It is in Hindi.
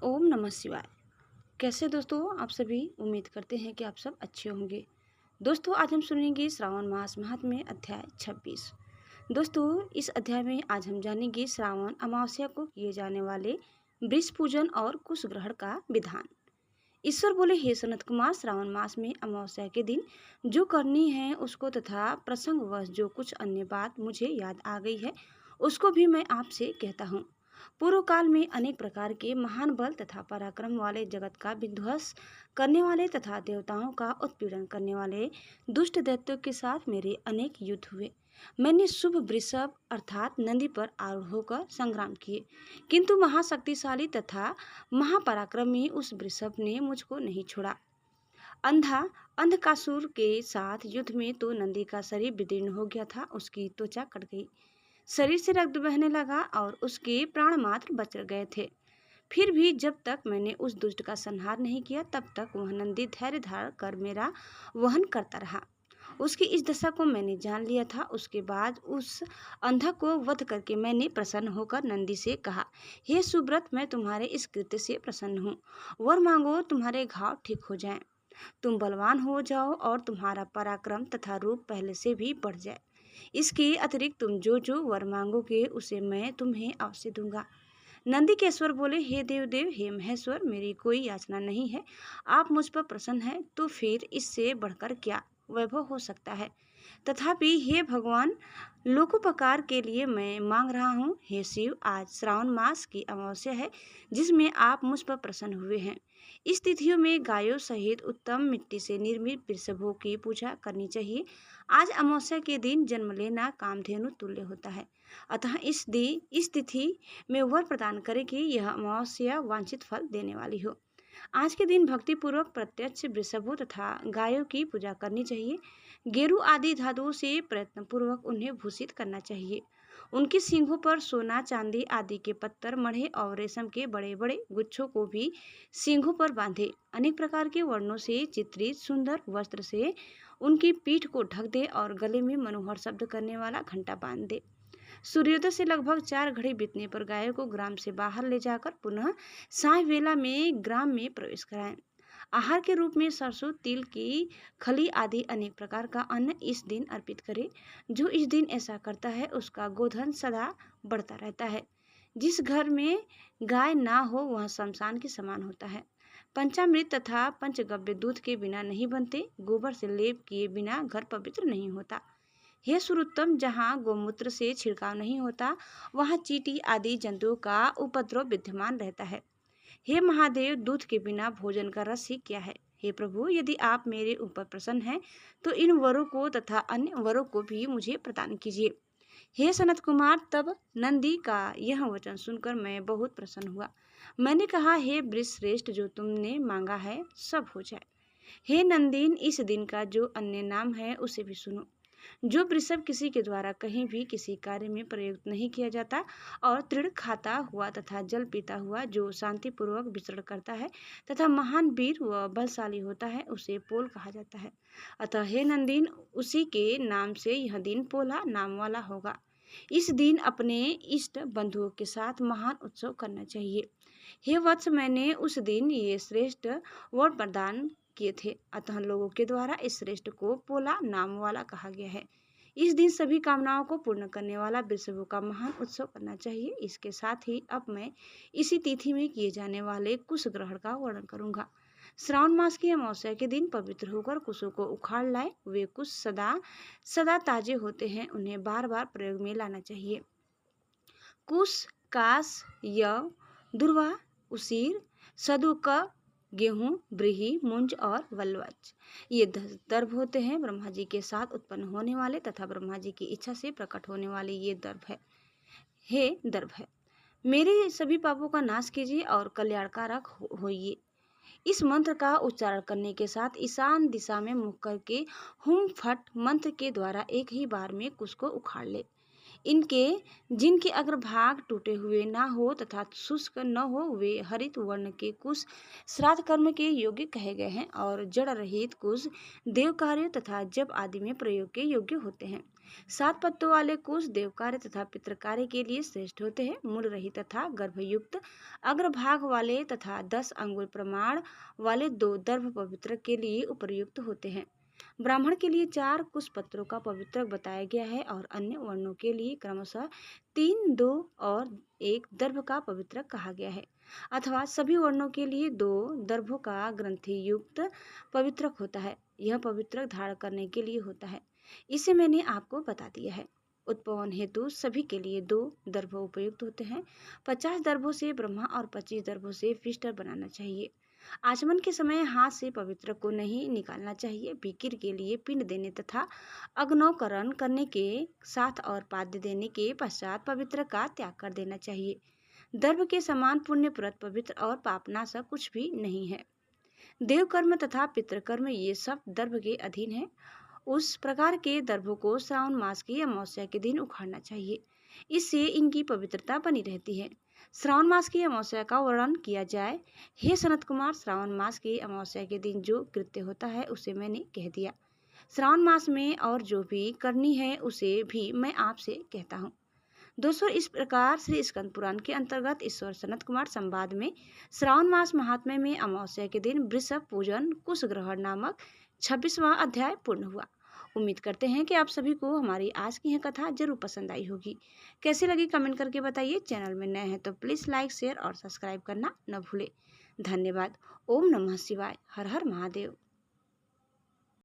ओम नमः शिवाय। कैसे दोस्तों आप सभी? उम्मीद करते हैं कि आप सब अच्छे होंगे। दोस्तों आज हम सुनेंगे श्रावण मास महात्म्य अध्याय 26। दोस्तों इस अध्याय में आज हम जानेंगे श्रावण अमावस्या को किए जाने वाले वृष पूजन और कुश ग्रहण का विधान। ईश्वर बोले, हे सनत कुमार, श्रावण मास में अमावस्या के दिन जो करनी है उसको तथा प्रसंगवश जो कुछ अन्य बात मुझे याद आ गई है उसको भी मैं आपसे कहता हूँ। पूर्व काल में अनेक प्रकार के महान बल तथा पराक्रम वाले, जगत का विध्वंस करने वाले तथा देवताओं का उत्पीड़न करने वाले दुष्ट दैत्यों के साथ मेरे अनेक युद्ध हुए। मैंने शुभ वृषभ अर्थात नंदी पर आरूढ़ होकर संग्राम किए, किंतु महाशक्तिशाली तथा महापराक्रमी उस वृषभ ने मुझको नहीं छोड़ा। अंधकासुर के साथ युद्ध में तो नंदी का शरीर विदीर्ण हो गया था, उसकी त्वचा कट गई, शरीर से रक्त बहने लगा और उसके प्राण मात्र बच गए थे। फिर भी जब तक मैंने उस दुष्ट का संहार नहीं किया तब तक वह नंदी धैर्य धारण कर मेरा वहन करता रहा। उसकी इस दशा को मैंने जान लिया था। उसके बाद उस अंधा को वध करके मैंने प्रसन्न होकर नंदी से कहा, हे सुब्रत, मैं तुम्हारे इस कृत्य से प्रसन्न हूँ। वर मांगो, तुम्हारे घाव ठीक हो जाएं, तुम बलवान हो जाओ और तुम्हारा पराक्रम तथा रूप पहले से भी बढ़ जाए। इसके अतिरिक्त तुम जो जो वर मांगोगे उसे मैं तुम्हें अवश्य दूंगा। नंदी के स्वर बोले, हे देवदेव, हे महेश्वर, मेरी कोई याचना नहीं है। आप मुझ पर प्रसन्न हैं तो फिर इससे बढ़कर क्या वैभव हो सकता है। तथापि हे भगवान, लोकोपकार के लिए मैं मांग रहा हूँ। हे शिव, आज श्रावण मास की अमावस्या है जिसमें आप मुझ पर प्रसन्न हुए हैं। इस तिथियों में गायों सहित उत्तम मिट्टी से निर्मित वृषभों की पूजा करनी चाहिए। आज अमावस्या के दिन जन्म लेना कामधेनु तुल्य होता है। अतः इस तिथि में वर प्रदान करें कि यह अमावस्या वांछित फल देने वाली हो। आज के दिन भक्तिपूर्वक प्रत्यक्ष वृषभों तथा गायों की पूजा करनी चाहिए। गेरू आदि धातुओं से प्रयत्नपूर्वक उन्हें भूषित करना चाहिए। उनके सींगों पर सोना, चांदी आदि के पत्थर मढ़े और रेशम के बड़े बड़े गुच्छों को भी सींगों पर बांधे। अनेक प्रकार के वर्णों से चित्रित सुंदर वस्त्र से उनकी पीठ को ढक दे और गले में मनोहर शब्द करने वाला घंटा बांध दे। सूर्योदय से लगभग 4 घड़ी बीतने पर गायों को ग्राम से बाहर ले जाकर पुनः साय वेला में ग्राम में प्रवेश कराएं। आहार के रूप में सरसों, तिल की खली आदि अनेक प्रकार का अन्न इस दिन अर्पित करें। जो इस दिन ऐसा करता है उसका गोधन सदा बढ़ता रहता है। जिस घर में गाय ना हो वह शमशान के समान होता है। पंचामृत तथा पंचगव्य दूध के बिना नहीं बनते। गोबर से लेप किए बिना घर पवित्र नहीं होता। हे सुरोत्तम, जहाँ गौमूत्र से छिड़काव नहीं होता वहाँ चींटी आदि जंतुओं का उपद्रव विद्यमान रहता है। हे महादेव, दूध के बिना भोजन का रस ही क्या है। हे प्रभु, यदि आप मेरे ऊपर प्रसन्न हैं तो इन वरों को तथा अन्य वरों को भी मुझे प्रदान कीजिए। हे सनत कुमार, तब नंदी का यह वचन सुनकर मैं बहुत प्रसन्न हुआ। मैंने कहा, हे वृषश्रेष्ठ, जो तुमने मांगा है सब हो जाए। हे नंदीन, इस दिन का जो अन्य नाम है उसे भी सुनो। जो वृषभ किसी के द्वारा कहीं भी किसी कार्य में प्रयुक्त नहीं किया जाता और तृण खाता हुआ तथा जल पीता हुआ जो शांतिपूर्वक विचरण करता है तथा महान वीर व बलशाली होता है उसे पोल कहा जाता है। अतः हे नंदीन, उसी के नाम से यह दिन पोला नाम वाला होगा। इस दिन अपने इष्ट बंधुओं के साथ महान उत्सव करना चाहिए। हे वत्स, मैंने उस दिन ये श्रेष्ठ वर प्रदान किए थे, अतः लोगों के द्वारा इस श्रेष्ठ को पोला नाम वाला कहा गया है। इस दिन सभी कामनाओं को पूर्ण करने वाला वृषभों का महान उत्सव करना चाहिए। इसके साथ ही अब मैं इसी तिथि में किए जाने वाले कुश ग्रहण का वर्णन करूंगा। श्रावण मास की अमावस्या के दिन पवित्र होकर कुशों को उखाड़ लाए। वे कुश सदा सदा ताजे होते हैं, उन्हें बार बार प्रयोग में लाना चाहिए। कुश, कास, यव, दुर्वा, उसीर, सदुक, गेहूं, ब्रीही, मुंज और वल्वज ये दर्भ होते हैं। ब्रह्मा जी के साथ उत्पन्न होने वाले तथा ब्रह्मा जी की इच्छा से प्रकट होने वाले ये दर्भ है। हे दर्भ है, मेरे सभी पापों का नाश कीजिए और कल्याणकारक होइए। इस मंत्र का उच्चारण करने के साथ ईशान दिशा में मुख करके हुम फट मंत्र के द्वारा एक ही बार में कुश को उखाड़ ले। जिनके अग्रभाग टूटे हुए ना हो तथा शुष्क न हो वे हरित वर्ण के कुश श्राद्ध कर्म के योग्य कहे गए हैं और जड़ रहित कुश देव कार्य तथा जप आदि में प्रयोग के योग्य होते हैं। 7 पत्तों वाले कुश देव कार्य तथा पितृ कार्य के लिए श्रेष्ठ होते हैं। मूल रहित तथा गर्भयुक्त अग्रभाग वाले तथा 10 अंगुल प्रमाण वाले 2 दर्भ पवित्र के लिए उपयुक्त होते हैं। ब्राह्मण के लिए 4 कुश पत्रों का पवित्रक बताया गया है और अन्य वर्णों के लिए क्रमशः 3, 2 और 1 दर्भ का पवित्रक कहा गया है, अथवा सभी वर्णों के लिए 2 दर्भों का ग्रंथि युक्त पवित्रक होता है। यह पवित्रक धारण करने के लिए होता है, इसे मैंने आपको बता दिया है। उत्पवन हेतु सभी के लिए 2 दर्भ उपयुक्त होते हैं। 50 दर्भों से ब्रह्मा और 25 दर्भों से विष्टर बनाना चाहिए। आचमन के समय हाथ से पवित्र को नहीं निकालना चाहिए। बीकिर के लिए पिंड देने तथा अग्नोकरण करने के साथ और पाद्य देने के पश्चात पवित्र का त्याग कर देना चाहिए। दर्भ के समान पुण्यप्रद पवित्र और पापनाशक कुछ भी नहीं है। देव कर्म तथा पितृकर्म ये सब दर्भ के अधीन है। उस प्रकार के दर्भों को श्रावण मास की अमावस्या के दिन उखाड़ना चाहिए, इससे इनकी पवित्रता बनी रहती है। श्रावण मास की अमावस्या का वर्णन किया जाए। हे सनत कुमार, श्रावण मास की अमावस्या के दिन जो कृत्य होता है उसे मैंने कह दिया। श्रावण मास में और जो भी करनी है उसे भी मैं आपसे कहता हूँ। दोस्तों, इस प्रकार श्री स्कंद पुराण के अंतर्गत ईश्वर सनत कुमार संवाद में श्रावण मास महात्म्य में अमावस्या के दिन वृषभ पूजन कुश ग्रहण नामक 26वां अध्याय पूर्ण हुआ। उम्मीद करते हैं कि आप सभी को हमारी आज की यह कथा जरूर पसंद आई होगी। कैसी लगी कमेंट करके बताइए। चैनल में नए हैं तो प्लीज़ लाइक, शेयर और सब्सक्राइब करना न भूलें। धन्यवाद। ओम नमः शिवाय। हर हर महादेव।